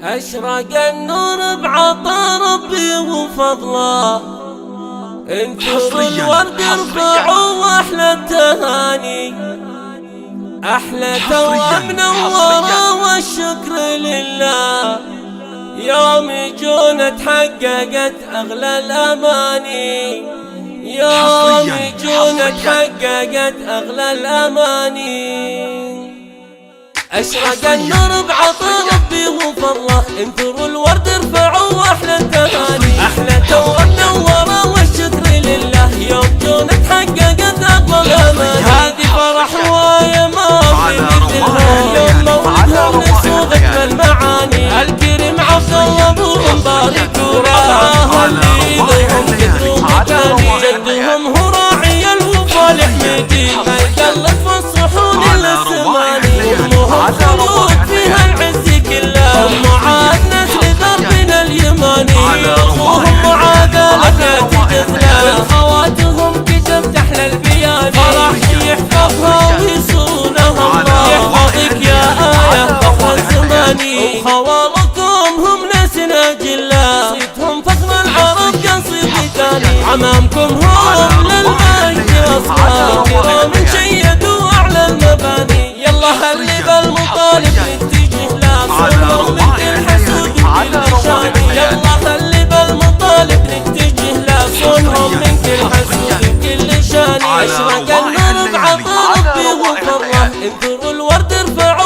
أشرق النور بعطا ربي وفضله، انثروا الورد ارفعوا أحلى التهاني، أحلى توبة منورة والشكر لله. يوم يجونا تحققت أغلى الأماني، يوم يجونا تحققت أغلى الأماني. أشرق النور بعطا ربي وفضله، انثروا الورد ارفعوا أحلى التهاني، أحلى توبة منورة والشكر لله. يوم جونا تحققت أغلى الأماني، هذه فرح ويا ما في مثلها، يوم مولدهم نسوق أجمل معاني. الكريم عبد الله أبو مبارك وراه اللي لهم ذكر ومكاني، جدهم هو راعي الوفا الحميدي، ما يقلد في الصحون إلا السماني. أمهم خلود فيها العز كله، أم معاذ نسل دربنا اليماني، أخوهم معاذ لك تجزله، خواتهم كتبت أحلى البياني. فرح يحفظها ويصونها الله، يحفظك يا آية فخر الزماني. وخوالكم هم ناس ناجلة، صيتهم فخر العرب قصيد ثاني، عمامكم هم للمجد أصحاب كرام شيدوا أعلى المباني. يلا هاللي بالمطالب نتجه له، صنهم مثل الحسود بكل شاني. يلا هاللي بالمطالب نتجه له، صنهم من كل حسود بكل شاني. أشرق النور بعطا ربي وفضله، انثروا الورد ارفعوا